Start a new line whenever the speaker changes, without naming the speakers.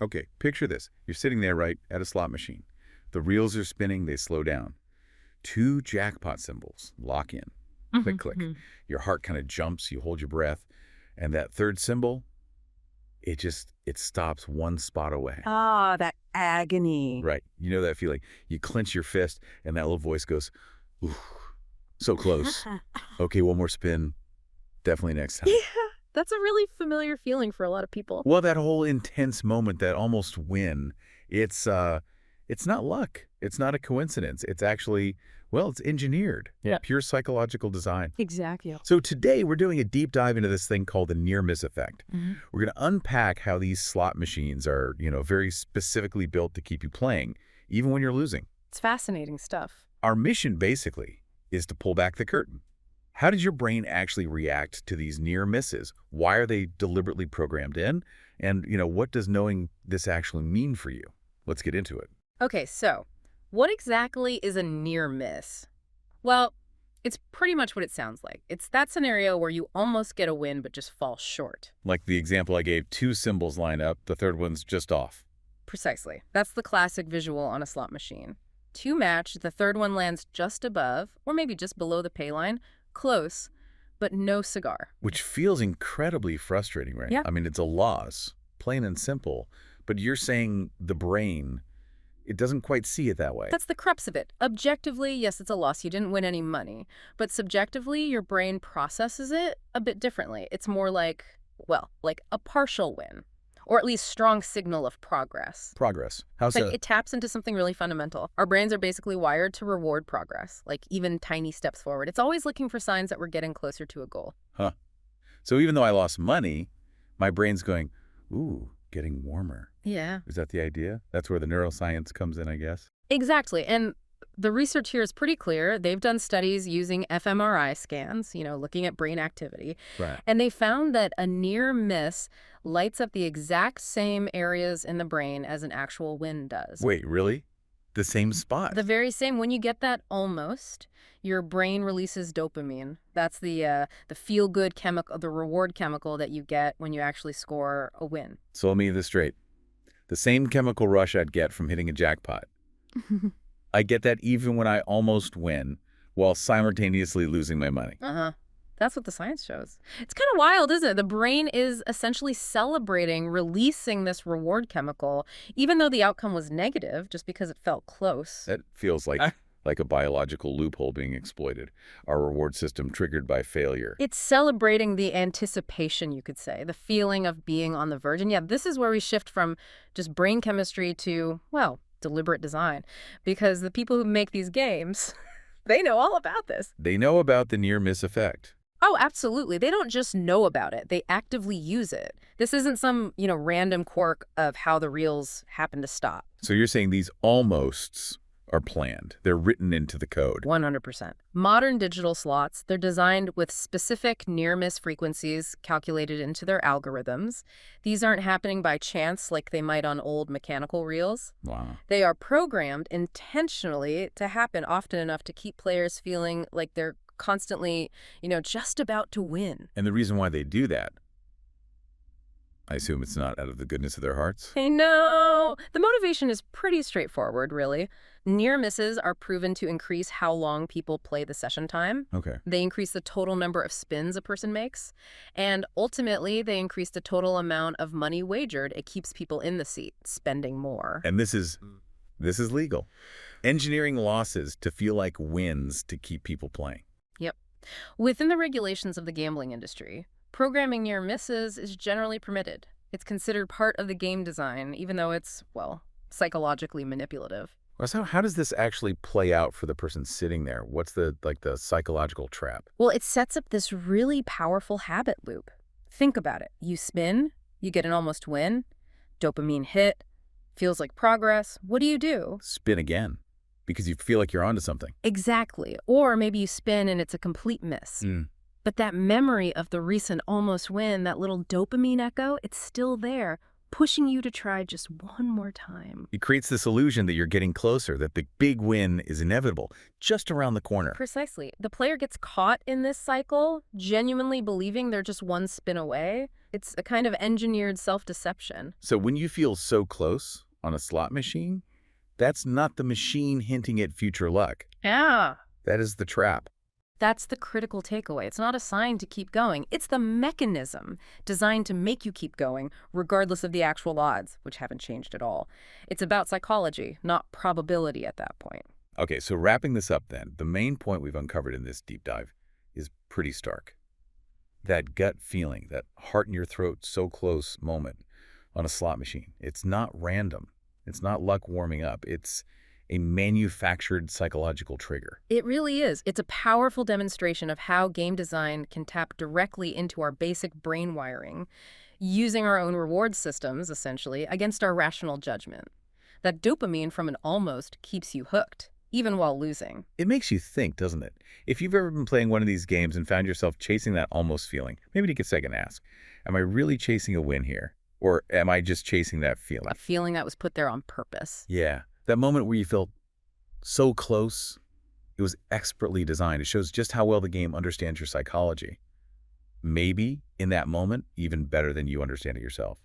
Okay, picture this. You're sitting there, right, at a slot machine. The reels are spinning, they slow down. Two jackpot symbols lock in. Click, click.
Mhm.
Your heart kind of jumps, you hold your breath, and that third symbol, it stops one spot away.
Ah, that agony.
Right. You know that feeling. You clench your fist, and that little voice goes, ooh, so close. Okay, one more spin. Definitely next
Yeah,
time.
that's a really familiar feeling for a lot of people.
Well, that whole intense moment, that almost win, it's not luck. It's not a coincidence. It's actually, well, it's engineered.
Yeah.
Pure psychological design.
Exactly.
So today we're doing a deep dive into this thing called the near-miss effect.
Mhm.
We're going to unpack how these slot machines are, very specifically built to keep you playing, even when you're losing.
It's fascinating stuff.
Our mission, basically, is to pull back the curtain. How does your brain actually react to these near misses? Why are they deliberately programmed in? And, what does knowing this actually mean for you? Let's get into it.
Okay, so what exactly is a near miss? Well, it's pretty much what it sounds like. It's that scenario where you almost get a win but just fall short.
Like the example I gave, two symbols line up, the third one's just off.
Precisely. That's the classic visual on a slot machine. Two match, the third one lands just above, or maybe just below the pay line, close, but no cigar.
Which feels incredibly frustrating, right?
Yeah.
I mean, it's a loss, plain and simple. But you're saying the brain, it doesn't quite see it that way.
That's the crux of it. Objectively, yes, it's a loss. You didn't win any money. But subjectively, your brain processes it a bit differently. It's more like, well, like a partial win, or at least strong signal of progress.
Progress. How's
Like
that?
it taps into something really fundamental. Our brains are basically wired to reward progress, like even tiny steps forward. It's always looking for signs that we're getting closer to a goal.
Huh. So even though I lost money, my brain's going, ooh, getting warmer.
Yeah.
Is that the idea? That's where the neuroscience comes in, I guess.
Exactly. And the research here is pretty clear. They've done studies using fMRI scans, looking at brain activity.
Right.
And they found that a near miss lights up the exact same areas in the brain as an actual win does.
Wait, really? The same spot?
The very same. When you get that almost, your brain releases dopamine. That's the feel-good chemical, the reward chemical that you get when you actually score a win.
So let me get this straight. The same chemical rush I'd get from hitting a jackpot. I get that even when I almost win, while simultaneously losing my money.
Uh-huh. That's what the science shows. It's kind of wild, isn't it? The brain is essentially celebrating releasing this reward chemical, even though the outcome was negative, just because it felt close.
That feels like a biological loophole being exploited. Our reward system triggered by failure.
It's celebrating the anticipation, you could say, the feeling of being on the verge. And yeah, this is where we shift from just brain chemistry to, well, deliberate design. Because the people who make these games, they know all about this.
They know about the near-miss effect.
Oh, absolutely. They don't just know about it. They actively use it. This isn't some, random quirk of how the reels happen to stop.
So you're saying these almosts are planned. They're written into the code.
100%. Modern digital slots, they're designed with specific near-miss frequencies calculated into their algorithms. These aren't happening by chance like they might on old mechanical reels.
Wow.
They are programmed intentionally to happen often enough to keep players feeling like they're constantly, just about to win.
And the reason why they do that, I assume it's not out of the goodness of their hearts?
I know. The motivation is pretty straightforward, really. Near misses are proven to increase how long people play the session time.
Okay.
They increase the total number of spins a person makes. And ultimately, they increase the total amount of money wagered. It keeps people in the seat, spending more.
And this is legal. Engineering losses to feel like wins to keep people playing.
Yep. Within the regulations of the gambling industry, programming near misses is generally permitted. It's considered part of the game design, even though it's, well, psychologically manipulative.
So how does this actually play out for the person sitting there? What's the psychological trap?
Well, it sets up this really powerful habit loop. Think about it. You spin, you get an almost win, dopamine hit, feels like progress. What do?
Spin again, because you feel like you're onto something.
Exactly. Or maybe you spin and it's a complete miss. But that memory of the recent almost win, that little dopamine echo, it's still there, pushing you to try just one more time.
It creates this illusion that you're getting closer, that the big win is inevitable, just around the corner.
Precisely. The player gets caught in this cycle, genuinely believing they're just one spin away. It's a kind of engineered self-deception.
So when you feel so close on a slot machine, that's not the machine hinting at future luck.
Yeah.
That is the trap.
That's the critical takeaway. It's not a sign to keep going. It's the mechanism designed to make you keep going, regardless of the actual odds, which haven't changed at all. It's about psychology, not probability at that point.
Okay, so wrapping this up then, the main point we've uncovered in this deep dive is pretty stark. That gut feeling, that heart in your throat so close moment on a slot machine, it's not random. It's not luck warming up. It's a manufactured psychological trigger.
It really is. It's a powerful demonstration of how game design can tap directly into our basic brain wiring, using our own reward systems, essentially, against our rational judgment. That dopamine from an almost keeps you hooked, even while losing.
It makes you think, doesn't it? If you've ever been playing one of these games and found yourself chasing that almost feeling, maybe take a second and ask, am I really chasing a win here? Or am I just chasing that feeling?
A feeling that was put there on purpose.
Yeah, that moment where you felt so close, it was expertly designed. It shows just how well the game understands your psychology. Maybe, in that moment, even better than you understand it yourself.